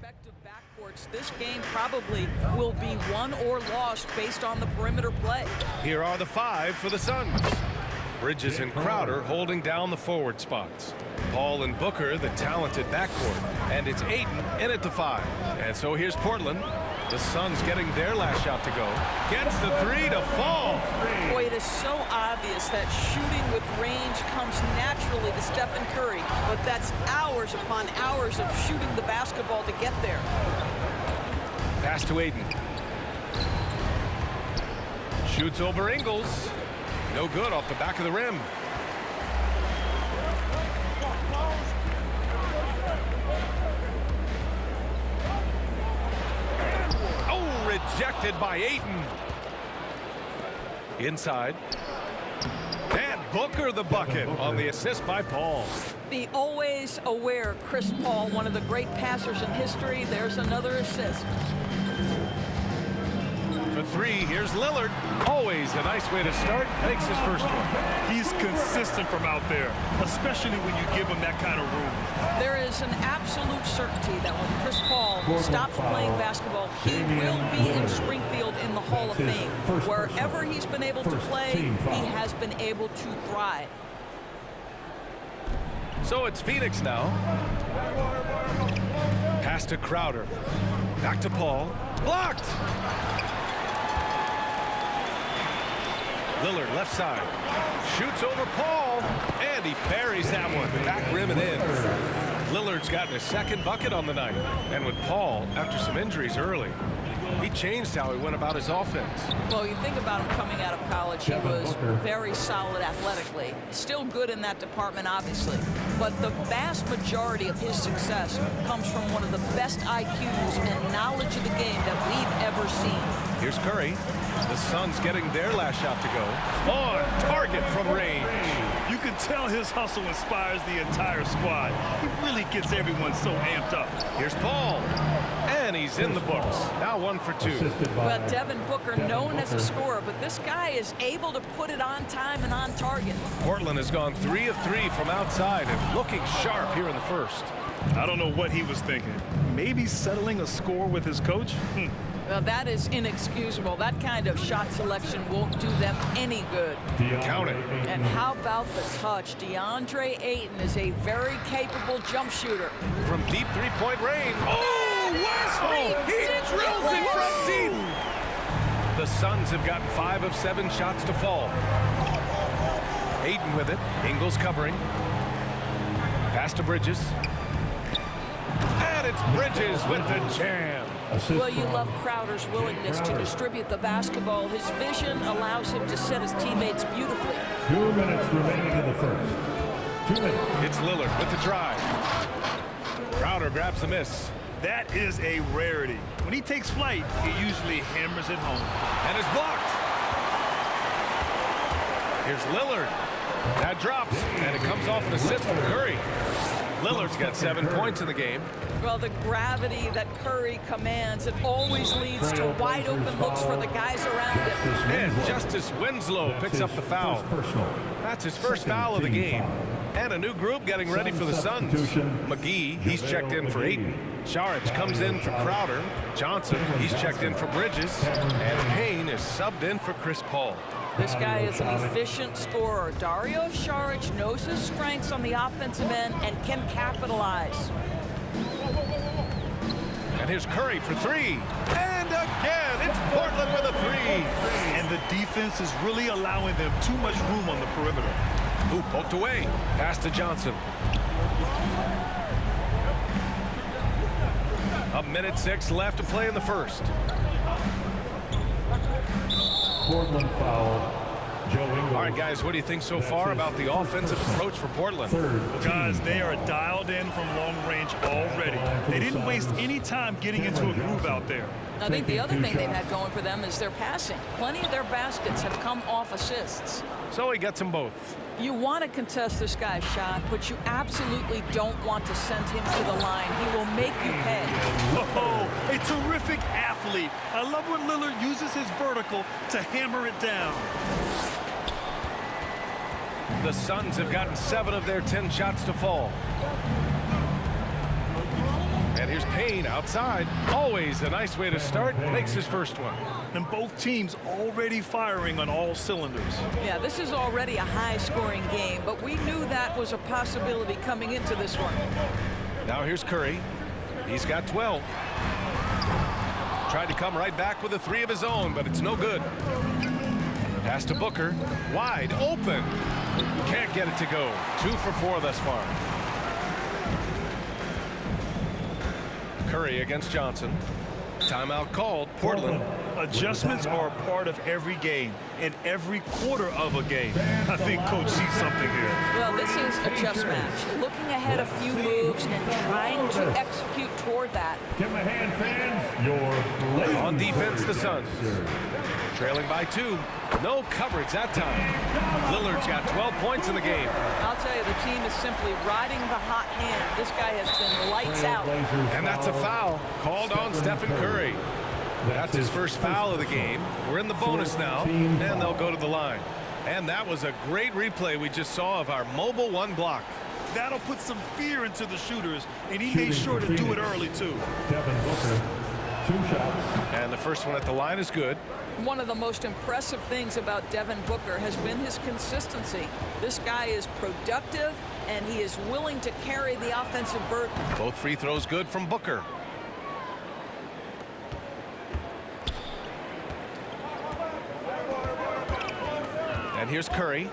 respective backcourts, this game probably will be won or lost based on the perimeter play. Here are the 5 for the Suns. Bridges and Crowder holding down the forward spots. Paul and Booker, the talented backcourt. And it's Ayton in at the 5. And so here's Portland. The Suns getting their last shot to go. Gets the 3 to fall. Boy, it is so obvious that shooting with range comes naturally to Stephen Curry, but that's hours upon hours of shooting the basketball to get there. Pass to Ayton. Shoots over Ingles. No good off the back of the rim. Rejected by Ayton. Inside. And Booker the bucket on the assist by Paul. The always aware Chris Paul, one of the great passers in history. There's another assist. For 3, here's Lillard. Always a nice way to start. Makes his first one. He's consistent from out there, especially when you give him that kind of room. There is an absolute certainty that when Chris Paul stops playing basketball, he will be in Springfield in the Hall of Fame. Wherever he's been able to play, he has been able to thrive. So it's Phoenix now. Pass to Crowder. Back to Paul. Blocked! Lillard left side. Shoots over Paul. And he parries that one. Back rim and in. Lillard's gotten his second bucket on the night. And with Paul, after some injuries early, he changed how he went about his offense. Well, you think about him coming out of college, he was very solid athletically. Still good in that department, obviously. But the vast majority of his success comes from one of the best IQs and knowledge of the game that we've ever seen. Here's Curry. The Suns getting their last shot to go. On target from range. You can tell his hustle inspires the entire squad. He really gets everyone so amped up. Here's Paul. And he's in the books. Now 1 for 2. Well, Devin Booker, known as a scorer, but this guy is able to put it on time and on target. Portland has gone 3 of 3 from outside and looking sharp here in the first. I don't know what he was thinking. Maybe settling a score with his coach? Well, that is inexcusable. That kind of shot selection won't do them any good. Count it. And how about the touch? DeAndre Ayton is a very capable jump shooter. From deep three-point range. Oh, wow! He drills it from deep. The Suns have gotten 5 of 7 shots to fall. Ayton with it. Ingles covering. Pass to Bridges. And it's Bridges with the jam. Well, you love Crowder's willingness to distribute the basketball. His vision allows him to set his teammates beautifully. 2 minutes remaining in the first. 2 minutes. It's Lillard with the drive. Crowder grabs the miss. That is a rarity. When he takes flight, he usually hammers it home. And is blocked. Here's Lillard. That drops, and it comes off an assist from Curry. Lillard's got 7 points in the game. Well, the gravity that Curry commands, it always leads to wide open looks for the guys around him. And Justice Winslow picks up the foul. That's his first foul of the game. And a new group getting ready for the Suns. McGee, he's checked in for Ayton. Saric comes in for Crowder. Johnson, he's checked in for Bridges. And Payne is subbed in for Chris Paul. This guy is an efficient scorer. Dario Saric knows his strengths on the offensive end and can capitalize. And here's Curry for 3. And again, it's Portland with a 3. And the defense is really allowing them too much room on the perimeter. Ooh, poked away. Pass to Johnson. 1:06 left to play in the first. Portland foul. Joe Ingles. All right, guys, what do you think so far about the offensive approach for Portland? Well, guys, they are dialed in from long range already. They didn't waste any time getting into a groove out there. I think the other thing they've had going for them is their passing. Plenty of their baskets have come off assists. So he gets them both. You want to contest this guy's shot, but you absolutely don't want to send him to the line. He will make you pay. Oh, a terrific athlete. I love when Lillard uses his vertical to hammer it down. The Suns have gotten 7 of their 10 shots to fall. And here's Payne outside. Always a nice way to start. Makes his first one. And both teams already firing on all cylinders. Yeah, this is already a high-scoring game, but we knew that was a possibility coming into this one. Now here's Curry. He's got 12. Tried to come right back with a 3 of his own, but it's no good. Pass to Booker. Wide open. Can't get it to go. 2 for 4 thus far. Curry against Johnson. Timeout called. Portland. Adjustments are a part of every game and every quarter of a game. I think Coach sees something here. Well, this is a chess match. Looking ahead a few moves and trying to execute toward that. Give them a hand, fans. Your On defense, the Suns. Trailing by 2. No coverage that time. Lillard's got 12 points in the game. I'll tell you, the team is simply riding the hot hand. This guy has been lights out. And that's a foul called on Stephen Curry. That's his first foul of the game. We're in the bonus now, and they'll go to the line. And that was a great replay we just saw of our mobile 1 block. That'll put some fear into the shooters, and he made sure to do it early, too. Devin Booker, 2 shots. And the first one at the line is good. One of the most impressive things about Devin Booker has been his consistency. This guy is productive, and he is willing to carry the offensive burden. Both free throws good from Booker. And here's Curry.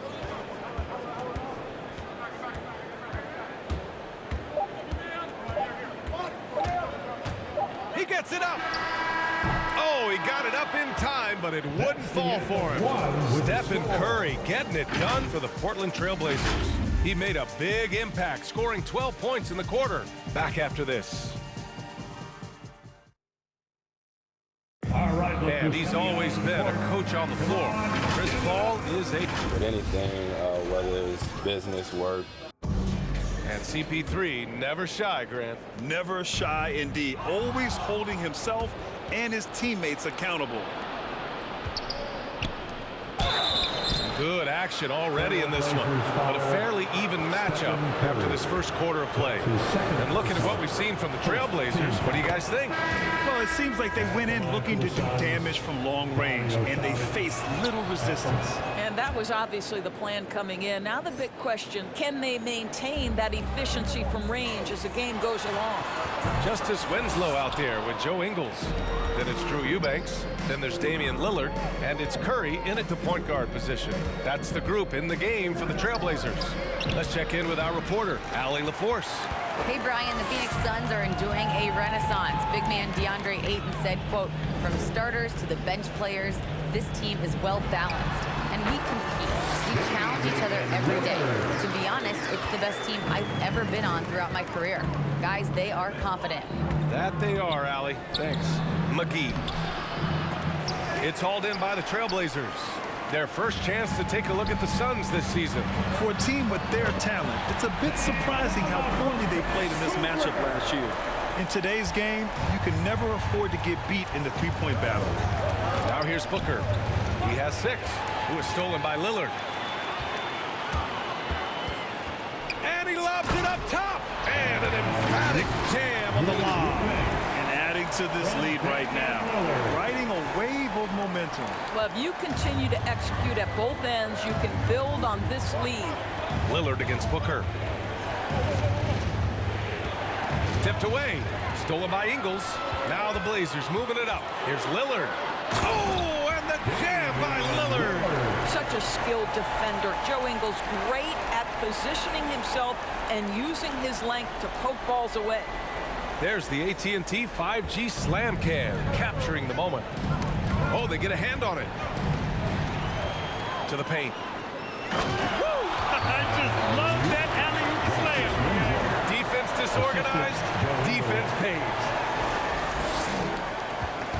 He gets it up. Oh, he got it up in time, but it wouldn't fall for him. Stephen Curry getting it done for the Portland Trail Blazers. He made a big impact, scoring 12 points in the quarter. Back after this. And he's always been a coach on the floor. Chris Paul is a... With anything, whether it's business, work. And CP3 never shy, Grant. Never shy indeed. Always holding himself and his teammates accountable. Good action already in this one, but a fairly even matchup after this first quarter of play. And looking at what we've seen from the Trailblazers, what do you guys think? Well, it seems like they went in looking to do damage from long range, and they faced little resistance. And that was obviously the plan coming in. Now the big question, can they maintain that efficiency from range as the game goes along? Justice Winslow out there with Joe Ingles. Then it's Drew Eubanks. Then there's Damian Lillard. And it's Curry in at the point guard position. That's the group in the game for the Trailblazers. Let's check in with our reporter, Allie LaForce. Hey, Brian, the Phoenix Suns are enjoying a renaissance. Big man DeAndre Ayton said, quote, from starters to the bench players, this team is well balanced. And we compete. We challenge each other every day. To be honest, it's the best team I've ever been on throughout my career. Guys, they are confident. That they are, Allie. Thanks. McGee. It's hauled in by the Trailblazers. Their first chance to take a look at the Suns this season. For a team with their talent, it's a bit surprising how poorly they played in this matchup last year. In today's game, you can never afford to get beat in the three-point battle. Now here's Booker. He has 6, who is stolen by Lillard. And he lobs it up top. And an emphatic jam on the lob. And adding to this lead right now, riding a wave of momentum. Well, if you continue to execute at both ends, you can build on this lead. Lillard against Booker. Tipped away. Stolen by Ingles. Now the Blazers moving it up. Here's Lillard. Oh, and the jam by Lillard. Such a skilled defender. Joe Ingles great at positioning himself and using his length to poke balls away. There's the AT&T 5G Slam Cam, capturing the moment. Oh, they get a hand on it. To the paint. Woo! I just love that alley-oop slam. Defense disorganized, defense pays.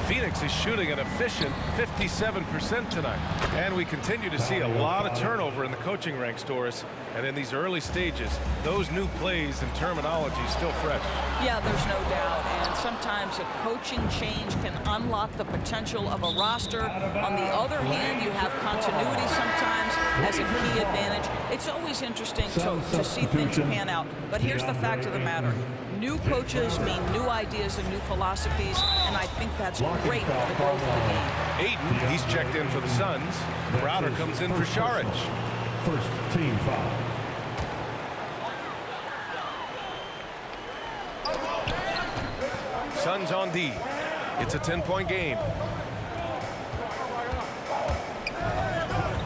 Phoenix is shooting an efficient 57% tonight. And we continue to see a lot of turnover in the coaching ranks, Doris. And in these early stages, those new plays and terminology still fresh. Yeah, there's no doubt. And sometimes a coaching change can unlock the potential of a roster. On the other hand, you have continuity sometimes as a key advantage. It's always interesting to see things pan out. But here's the fact of the matter. New coaches mean new ideas and new philosophies, and I think that's great for the growth of the game. Ayton, he's checked in for the Suns. Crowder comes in for Šarić. First team foul. Suns on D. It's a 10-point game.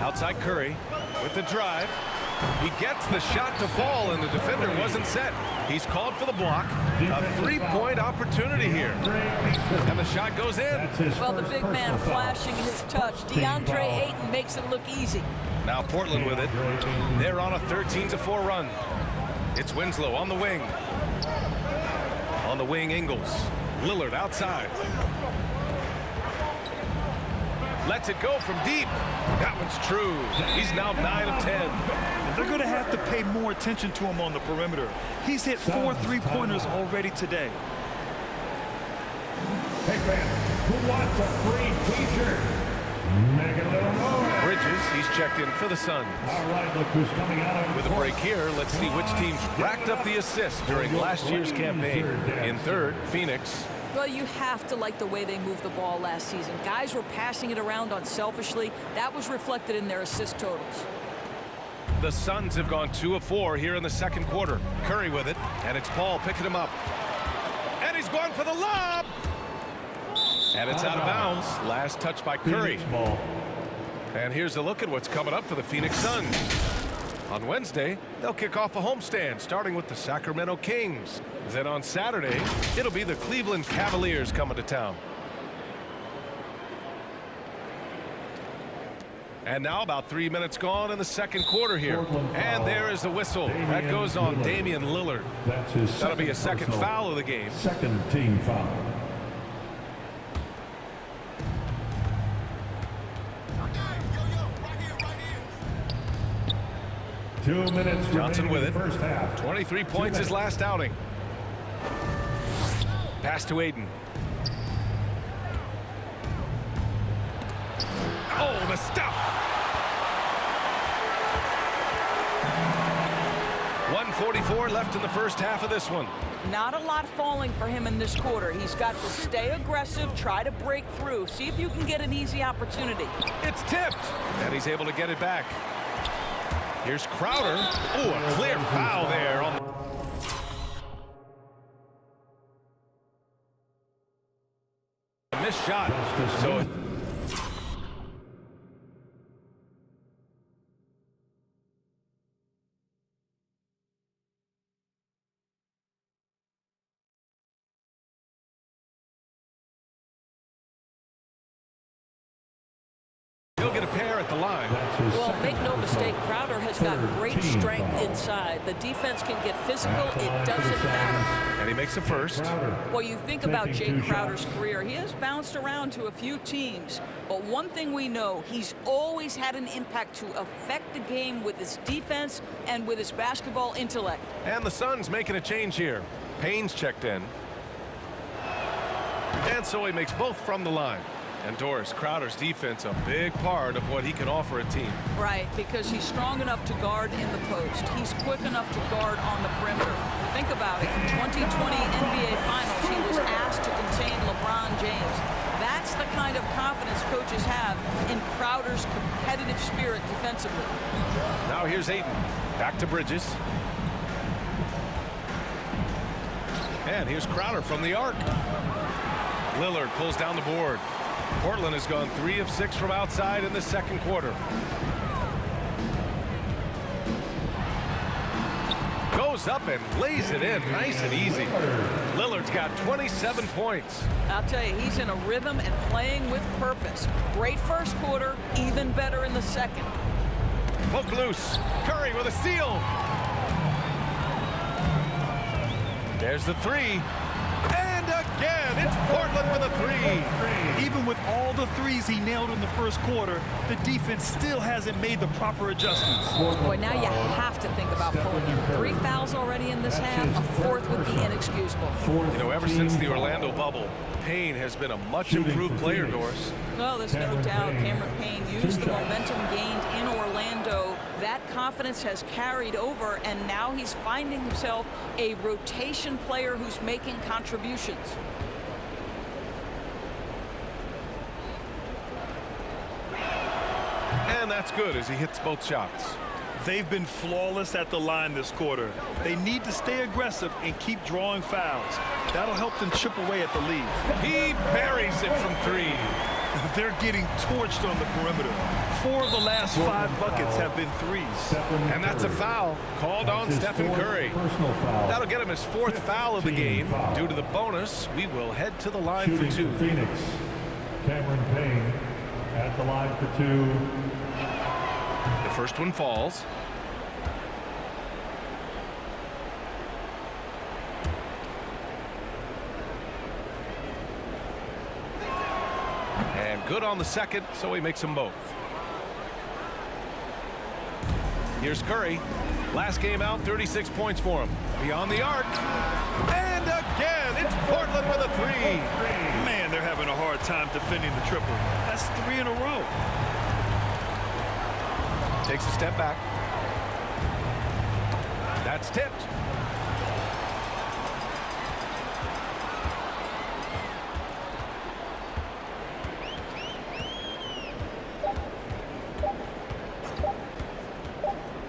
Outside Curry with the drive. He gets the shot to fall, and the defender wasn't set. He's called for the block. A three-point opportunity here. And the shot goes in. Well, the big man flashing his touch. DeAndre Ayton makes it look easy. Now Portland with it. They're on a 13-4 run. It's Winslow on the wing. On the wing, Ingles. Lillard outside. Lets it go from deep. That one's true. He's now 9 of 10. They're going to have to pay more attention to him on the perimeter. He's hit 4 3-pointers already today. Hey, fans, who wants a free T-shirt? Make it a little noise. Bridges, he's checked in for the Suns. All right, look who's coming out on With a break here, let's see which teams racked up the assists during last year's campaign. In third, Phoenix. Well, you have to like the way they moved the ball last season. Guys were passing it around unselfishly. That was reflected in their assist totals. The Suns have gone 2 of 4 here in the second quarter. Curry with it, and it's Paul picking him up. And he's going for the lob! And it's out of bounds. Last touch by Curry. And here's a look at what's coming up for the Phoenix Suns. On Wednesday, they'll kick off a homestand, starting with the Sacramento Kings. Then on Saturday, it'll be the Cleveland Cavaliers coming to town. And now about 3 minutes gone in the second quarter here. And there is the whistle. That goes on Damian Lillard. That'll be a second foul of the game. Second team foul. Two minutes Johnson with it. First half. 23 points his last outing. Pass to Ayton. Oh, the stuff. 1:44 left in the first half of this one. Not a lot falling for him in this quarter. He's got to stay aggressive, try to break through, see if you can get an easy opportunity. It's tipped, and he's able to get it back. Here's Crowder. Oh, a clear foul there on the missed shot. So he'll get a pair at the line. Well, make no mistake, Crowder has got great strength inside. The defense can get physical. It doesn't matter. And he makes a first. Well, you think about Jay Crowder's career. He has bounced around to a few teams. But one thing we know, he's always had an impact to affect the game with his defense and with his basketball intellect. And the Suns making a change here. Payne's checked in. And so he makes both from the line. And Doris, Crowder's defense, a big part of what he can offer a team. Right, because he's strong enough to guard in the post. He's quick enough to guard on the perimeter. Think about it. In 2020 NBA Finals, he was asked to contain LeBron James. That's the kind of confidence coaches have in Crowder's competitive spirit defensively. Now here's Ayton. Back to Bridges. And here's Crowder from the arc. Lillard pulls down the board. Portland has gone 3 of 6 from outside in the second quarter. Goes up and lays it in nice and easy. Lillard's got 27 points. I'll tell you, he's in a rhythm and playing with purpose. Great first quarter, even better in the second. Poke loose. Curry with a steal. There's the three. And a again, it's Portland with a three. Even with all the threes he nailed in the first quarter, the defense still hasn't made the proper adjustments. Boy, now you have to think about pulling him. 3 fouls already in this half. A fourth would be inexcusable. You know, ever since the Orlando bubble, Payne has been a much improved player, Doris. Well, there's no doubt Cameron Payne used the momentum gained in Orlando. That confidence has carried over, and now he's finding himself a rotation player who's making contributions. And that's good as he hits both shots. They've been flawless at the line this quarter. They need to stay aggressive and keep drawing fouls. That'll help them chip away at the lead. He buries it from three. They're getting torched on the perimeter. 4 of the last 5 buckets have been threes. And that's a foul called on Stephen Curry. That'll get him his 4th foul of the game. Due to the bonus, we will head to the line for 2. Phoenix, Cameron Payne at the line for 2. The first one falls. And good on the second, so he makes them both. Here's Curry. Last game out, 36 points for him. Beyond the arc. And again, it's Portland with a three. Man, they're having a hard time defending the triple. That's 3 in a row. Takes a step back. That's tipped.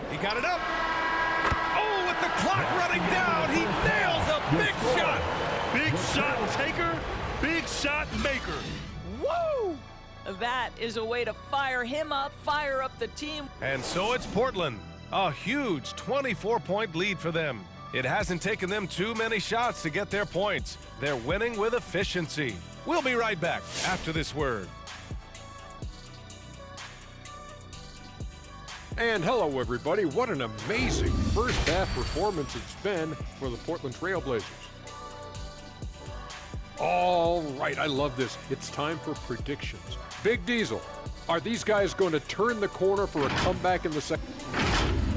He got it up. Oh, with the clock running down, he nails a big shot. Big shot taker, big shot maker. Woo! That is a way to fire him up, fire up the team. And so it's Portland. A huge 24-point lead for them. It hasn't taken them too many shots to get their points. They're winning with efficiency. We'll be right back after this word. And hello, everybody. What an amazing first half performance it's been for the Portland Trail Blazers. All right, I love this. It's time for predictions. Big Diesel, are these guys going to turn the corner for a comeback in the second?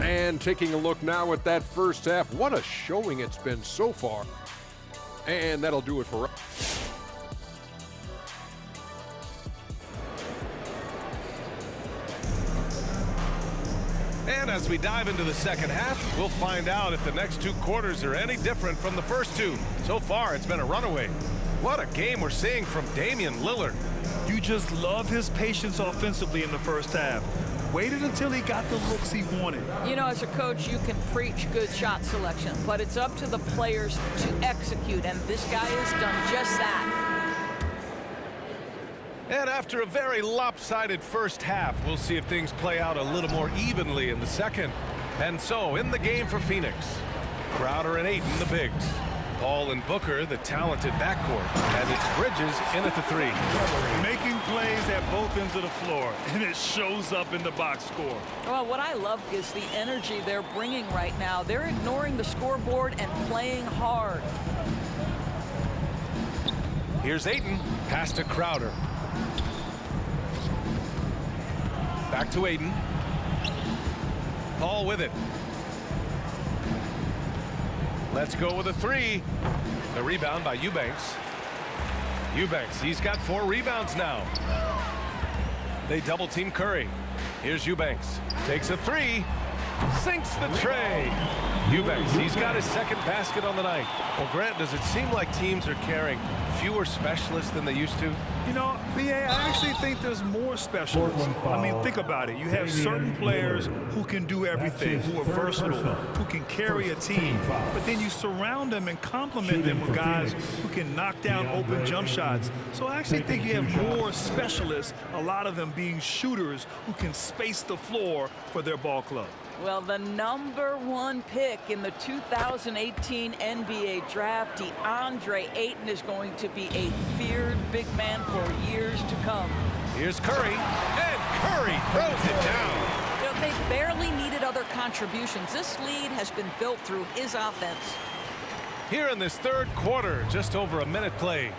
And taking a look now at that first half, what a showing it's been so far. And that'll do it for us. And as we dive into the second half, we'll find out if the next 2 quarters are any different from the first 2. So far, it's been a runaway. What a game we're seeing from Damian Lillard. You just love his patience offensively in the first half. Waited until he got the looks he wanted. You know, as a coach, you can preach good shot selection, but it's up to the players to execute, and this guy has done just that. And after a very lopsided first half, we'll see if things play out a little more evenly in the second. And so, in the game for Phoenix, Crowder and Ayton, the bigs. Paul and Booker, the talented backcourt. And it's Bridges in at the 3. Making plays at both ends of the floor, and it shows up in the box score. Well, what I love is the energy they're bringing right now. They're ignoring the scoreboard and playing hard. Here's Ayton, pass to Crowder. Back to Ayton. Paul with it. Let's go with a 3. The rebound by Eubanks. Eubanks, he's got 4 rebounds now. They double team Curry. Here's Eubanks. Takes a 3. Sinks the tray. Eubanks, he's got his second basket on the night. Well, Grant, does it seem like teams are carrying fewer specialists than they used to? You know, BA, I actually think there's more specialists. I mean, think about it. You have certain players who can do everything, who are versatile, who can carry a team, but then you surround them and complement them with guys who can knock down open jump shots. So I actually think you have more specialists, a lot of them being shooters who can space the floor for their ball club. Well, the #1 pick in the 2018 NBA draft, DeAndre Ayton, is going to be a feared big man for years to come. Here's Curry, and Curry throws it down. You know, they barely needed other contributions. This lead has been built through his offense. Here in this third quarter, just over a minute play.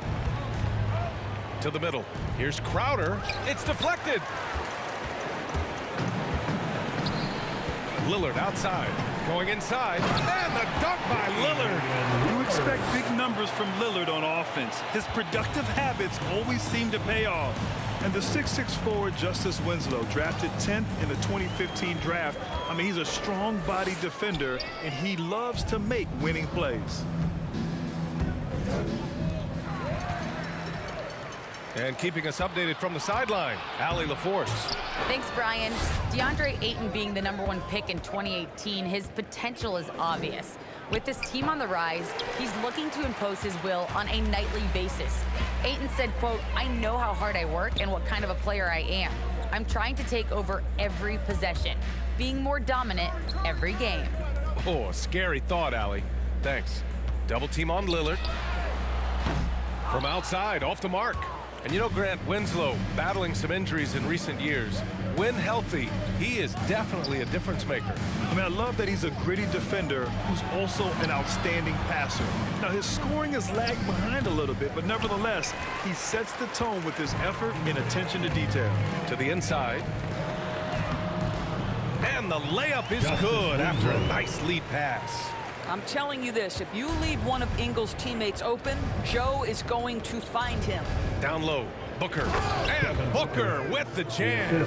To the middle. Here's Crowder. It's deflected. Lillard outside. Going inside. And the dunk by Lillard. You expect big numbers from Lillard on offense. His productive habits always seem to pay off. And the 6'6" forward Justice Winslow, drafted 10th in the 2015 draft. I mean, he's a strong-bodied defender, and he loves to make winning plays. And keeping us updated from the sideline, Allie LaForce. Thanks, Brian. DeAndre Ayton being the #1 pick in 2018, his potential is obvious. With this team on the rise, he's looking to impose his will on a nightly basis. Ayton said, quote, "I know how hard I work and what kind of a player I am. I'm trying to take over every possession, being more dominant every game." Oh, a scary thought, Allie. Thanks. Double team on Lillard. From outside, off the mark. And you know, Grant, Winslow battling some injuries in recent years. When healthy, he is definitely a difference maker. I mean, I love that he's a gritty defender who's also an outstanding passer. Now, his scoring has lagged behind a little bit, but nevertheless, he sets the tone with his effort and attention to detail. To the inside. And the layup is good after a nice lead pass. I'm telling you this, if you leave one of Ingles' teammates open, Joe is going to find him. Down low, Booker. And Booker with the jam.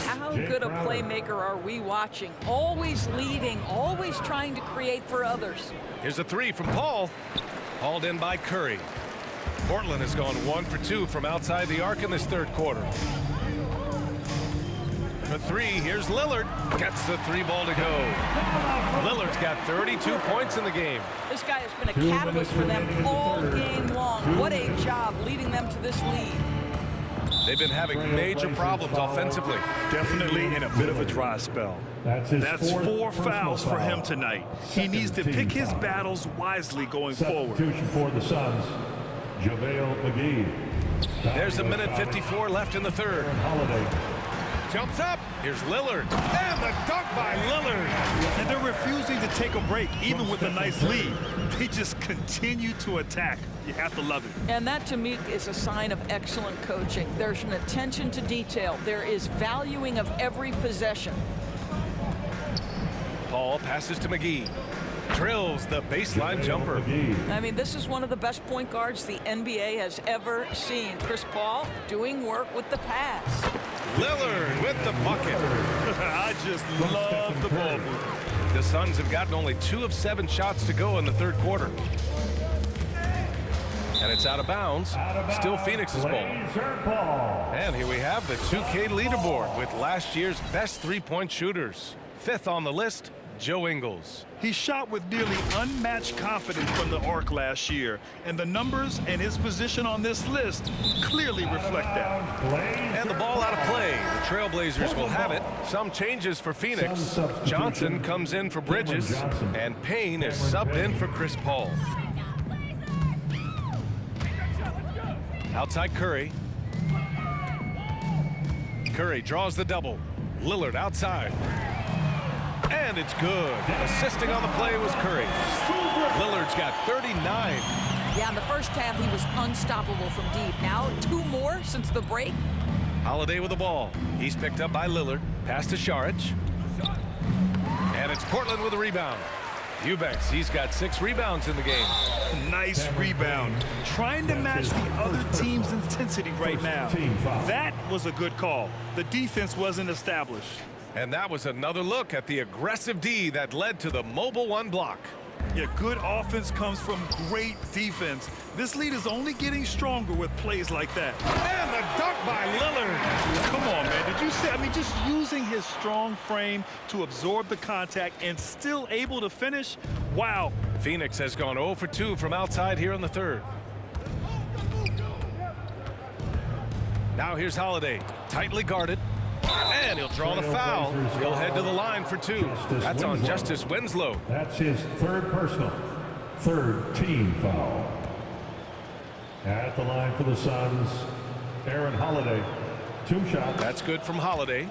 How good a playmaker are we watching? Always leading, always trying to create for others. Here's a three from Paul. Hauled in by Curry. Portland has gone 1 for 2 from outside the arc in this third quarter. For three, here's Lillard. Gets the three ball to go. Lillard's got 32 points in the game. This guy has been a catalyst for them all game long. What a job leading them to this lead. They've been having major problems offensively. Definitely in a bit of a dry spell. That's 4 fouls for him tonight. He needs to pick his battles wisely going forward. Substitution for the Suns, JaVale McGee. There's a minute 54 left in the third. Holiday. Jumps up. Here's Lillard. And the dunk by Lillard. And they're refusing to take a break, even with a nice lead. They just continue to attack. You have to love it. And that, to me, is a sign of excellent coaching. There's an attention to detail. There is valuing of every possession. Paul passes to McGee. Drills the baseline jumper. I mean, this is one of the best point guards the NBA has ever seen. Chris Paul doing work with the pass. Lillard with the bucket. I just love the ball movement. The Suns have gotten only 2 of 7 shots to go in the third quarter. And it's out of bounds. Still Phoenix's ball. And here we have the 2K leaderboard with last year's best three-point shooters. 5th on the list, Joe Ingles. He shot with nearly unmatched confidence from the arc last year, and the numbers and his position on this list clearly reflect that. And the ball out of play. The Trailblazers will have it. Some changes for Phoenix. Johnson comes in for Bridges, and Payne is subbed in for Chris Paul. Outside Curry. Curry draws the double. Lillard outside. And it's good. Assisting on the play was Curry. Lillard's got 39. Yeah, in the first half, he was unstoppable from deep. Now, 2 more since the break. Holiday with the ball. He's picked up by Lillard. Pass to Šarić. And it's Portland with a rebound. Eubanks, he's got 6 rebounds in the game. Nice rebound. Trying to match the other team's intensity right now. That was a good call. The defense wasn't established. And that was another look at the aggressive D that led to the mobile 1 block. Yeah, good offense comes from great defense. This lead is only getting stronger with plays like that. And the dunk by Lillard. Come on, man. Did you see? I mean, just using his strong frame to absorb the contact and still able to finish. Wow. Phoenix has gone 0 for 2 from outside here in the third. Now here's Holiday. Tightly guarded. And he'll draw the foul. He'll head to the line for 2. That's on Justice Winslow. That's his 3rd personal, 3rd team foul. At the line for the Suns, Aaron Holiday. 2 shots. That's good from Holiday.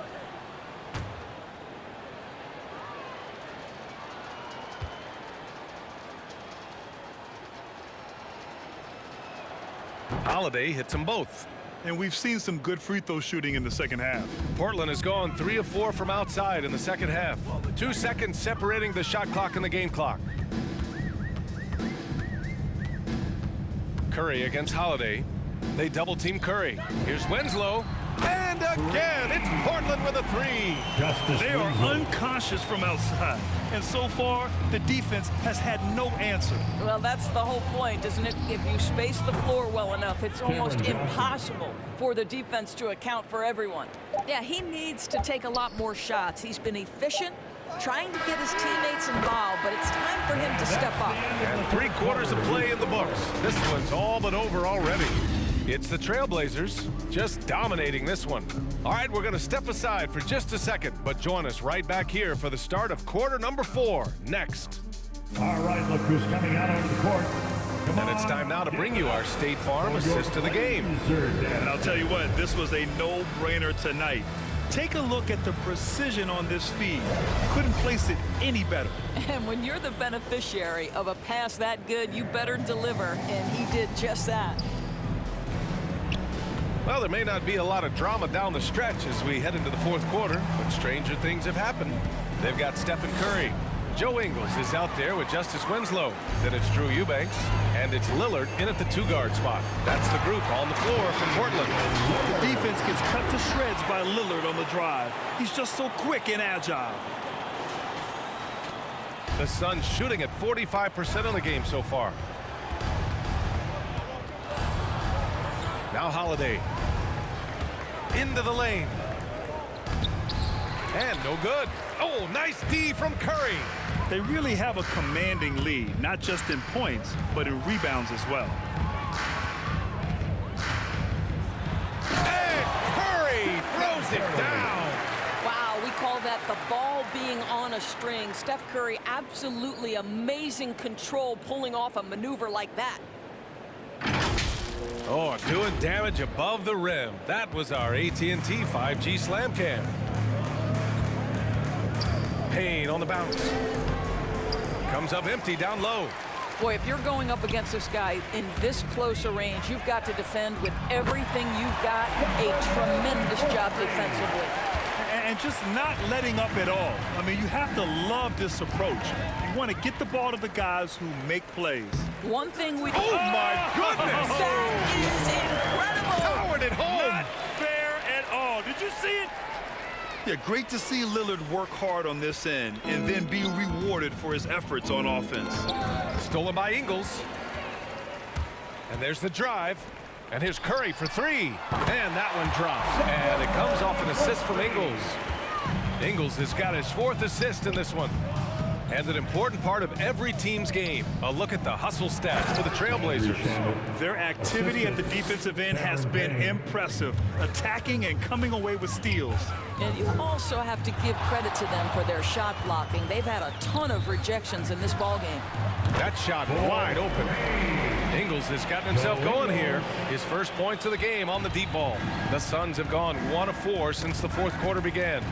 Holiday hits them both. And we've seen some good free throw shooting in the second half. Portland has gone 3 of 4 from outside in the second half. 2 seconds separating the shot clock and the game clock. Curry against Holiday. They double team Curry. Here's Winslow. And again, it's Portland with a 3. They are unconscious from outside. And so far, the defense has had no answer. Well, that's the whole point, isn't it? If you space the floor well enough, it's almost impossible for the defense to account for everyone. Yeah, he needs to take a lot more shots. He's been efficient, trying to get his teammates involved, but it's time for him to step up. And 3 quarters of play in the books. This one's all but over already. It's the Trailblazers just dominating this one. All right, we're going to step aside for just a second, but join us right back here for the start of quarter number 4 next. All right, look who's coming out onto the court. And it's time now to bring you our State Farm assist of the game. And I'll tell you what, this was a no-brainer tonight. Take a look at the precision on this feed. Couldn't place it any better. And when you're the beneficiary of a pass that good, you better deliver, and he did just that. Well, there may not be a lot of drama down the stretch as we head into the 4th quarter, but stranger things have happened. They've got Stephen Curry. Joe Ingles is out there with Justice Winslow. Then it's Drew Eubanks, and it's Lillard in at the 2-guard spot. That's the group on the floor from Portland. The defense gets cut to shreds by Lillard on the drive. He's just so quick and agile. The Suns shooting at 45% of the game so far. Now Holiday. Into the lane. And no good. Oh, nice D from Curry. They really have a commanding lead, not just in points, but in rebounds as well. And Curry throws it down. Wow, we call that the ball being on a string. Steph Curry, absolutely amazing control pulling off a maneuver like that. Oh, doing damage above the rim. That was our AT&T 5G Slam Cam. Payne on the bounce. Comes up empty down low. Boy, if you're going up against this guy in this close a range, you've got to defend with everything you've got. A tremendous job defensively. And just not letting up at all. I mean, you have to love this approach. You want to get the ball to the guys who make plays. One thing we... Oh, my goodness! That is incredible! Powered it home! Not fair at all. Did you see it? Yeah, great to see Lillard work hard on this end and then be rewarded for his efforts on offense. Stolen by Ingles. And there's the drive. And here's Curry for 3. And that one drops. And it comes off an assist from Ingles. Ingles has got his 4th assist in this one. And an important part of every team's game. A look at the hustle stats for the Trailblazers. Their activity at the defensive end has been impressive, attacking and coming away with steals. And you also have to give credit to them for their shot blocking. They've had a ton of rejections in this ballgame. That shot wide open. Ingles has gotten himself going here. His first points of the game on the deep ball. The Suns have gone 1 of 4 since the 4th quarter began.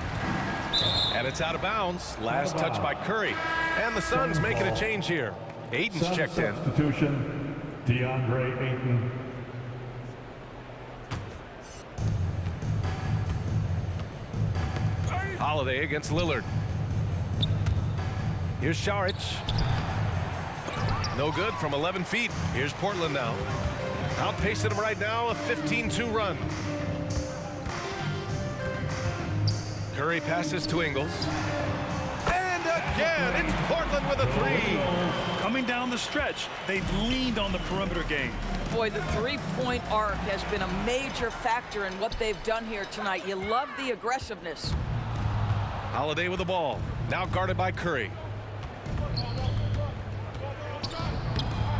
And it's out of bounds. Last touch by Curry. And the Suns making a change here. Ayton's checked in. Substitution, DeAndre Ayton. Holiday against Lillard. Here's Šarić. No good from 11 feet. Here's Portland now. Outpacing them right now, a 15-2 run. Curry passes to Ingles. And again, it's Portland with a 3. Coming down the stretch, they've leaned on the perimeter game. Boy, the three-point arc has been a major factor in what they've done here tonight. You love the aggressiveness. Holiday with the ball. Now guarded by Curry.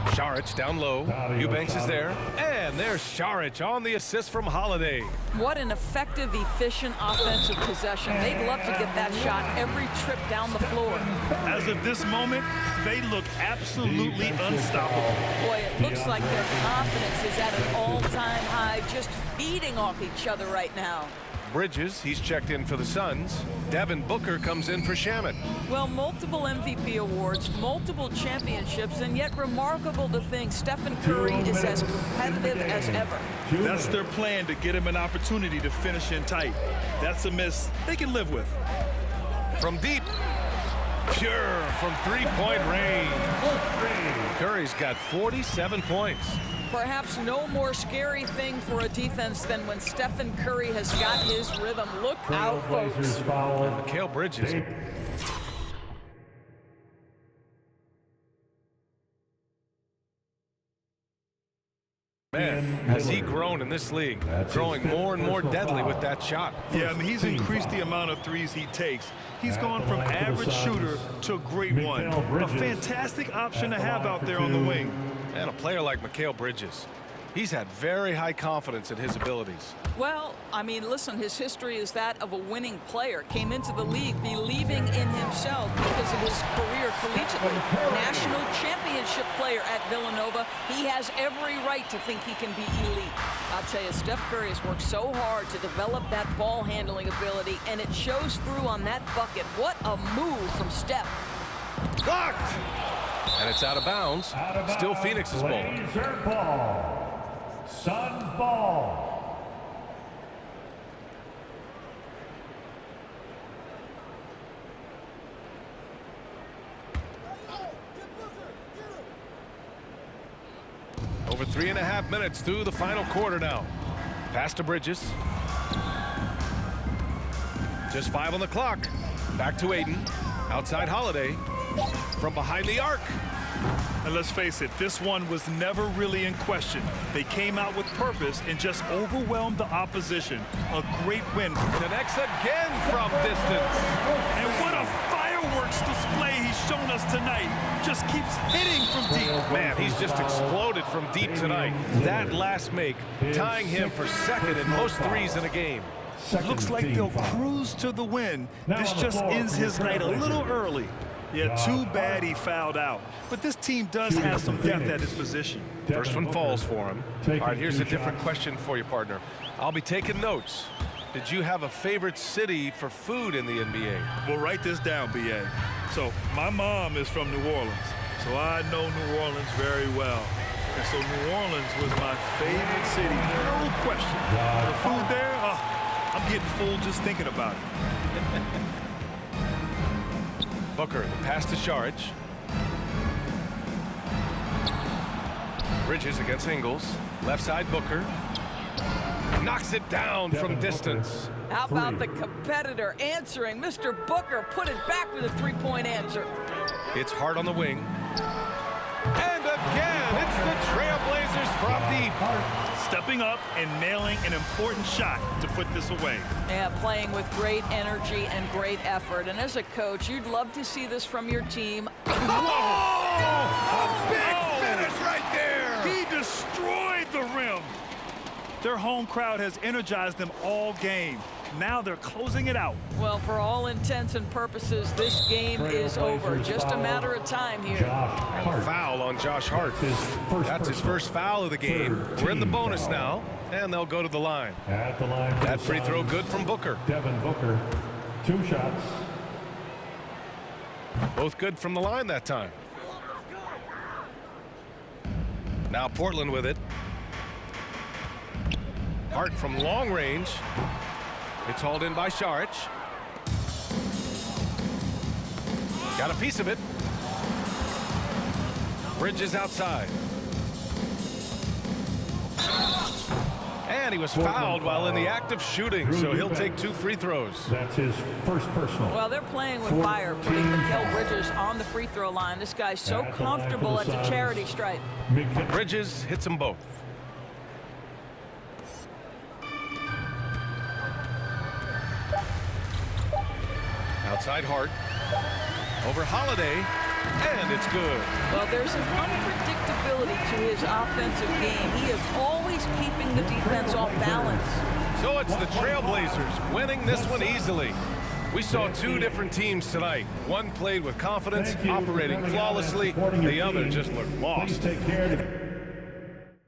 Šarić down low. Eubanks is there. And there's Šarić on the assist from Holiday. What an effective, efficient offensive possession. They'd love to get that shot every trip down the floor. As of this moment, they look absolutely unstoppable. Boy, it looks like their confidence is at an all-time high, just feeding off each other right now. Bridges, he's checked in for the Suns. Devin Booker comes in for Shamet. Well, multiple MVP awards, multiple championships, and yet remarkable to think Stephen Curry is as competitive as ever. That's their plan, to get him an opportunity to finish in tight. That's a miss they can live with. From deep, pure from three-point range. Curry's got 47 points. Perhaps no more scary thing for a defense than when Stephen Curry has got his rhythm. Look out, folks. Mikal Bridges. Man, has he grown in this league, growing more and more deadly with that shot. Yeah, I mean, he's increased the amount of threes he takes. He's gone from average shooter to a great one. A fantastic option to have out there on the wing. And a player like Mikal Bridges, he's had very high confidence in his abilities. Well, I mean, listen, his history is that of a winning player. Came into the league believing in himself because of his career collegiately. National championship player at Villanova. He has every right to think he can be elite. I'll tell you, Steph Curry has worked so hard to develop that ball handling ability, and it shows through on that bucket. What a move from Steph. Blocked! And it's out of bounds. Still Phoenix's ball. Blazer ball. Suns ball. Over 3.5 minutes through the final quarter now. Pass to Bridges. Just 5 on the clock. Back to Ayton. Outside Holiday. From behind the arc. And let's face it, this one was never really in question. They came out with purpose and just overwhelmed the opposition. A great win. Connects again from distance. And what a fireworks display he's shown us tonight. Just keeps hitting from deep. Man, he's just exploded from deep tonight. That last make, tying him for second in most threes in a game. Looks like they'll cruise to the win. This just ends his night a little early. Yeah, too bad he fouled out. But this team does have some depth at his position. First one falls for him. All right, here's a different question for you, partner. I'll be taking notes. Did you have a favorite city for food in the NBA? Well, write this down, B.A. So, my mom is from New Orleans, so I know New Orleans very well. And so New Orleans was my favorite city, no question. The food there, I'm getting full just thinking about it. Booker, the pass to Saric. Bridges against Ingles. Left side Booker. Knocks it down from distance. How about the competitor answering? Mr. Booker put it back with a three-point answer. It's Hart on the wing. And again, it's the Trailblazers from deep. Stepping up and nailing an important shot to put this away. Yeah, playing with great energy and great effort. And as a coach, you'd love to see this from your team. A big finish right there. He destroyed the rim. Their home crowd has energized them all game. Now they're closing it out. Well, for all intents and purposes, this game is over. Just a matter of time here. And the foul on Josh Hart. That's his first foul of the game. We're in the bonus now, and they'll go to the line. At the line for That the free throw Suns, good from Booker. Devin Booker. 2 shots. Both good from the line that time. Now Portland with it. Hart from long range. It's hauled in by Saric. Got a piece of it. Bridges outside. And he was fouled while in the act of shooting, so he'll take 2 free throws. That's his first personal. Well, they're playing with fire, putting Mikal Bridges on the free throw line. This guy's so comfortable at the charity stripe. Bridges hits them both. Outside Hart. Over Holiday. And it's good. Well, there's an unpredictability to his offensive game. He is always keeping the defense off balance. So it's the Trailblazers winning this one easily. We saw 2 different teams tonight. One played with confidence, operating flawlessly. The other just looked lost. Please take care.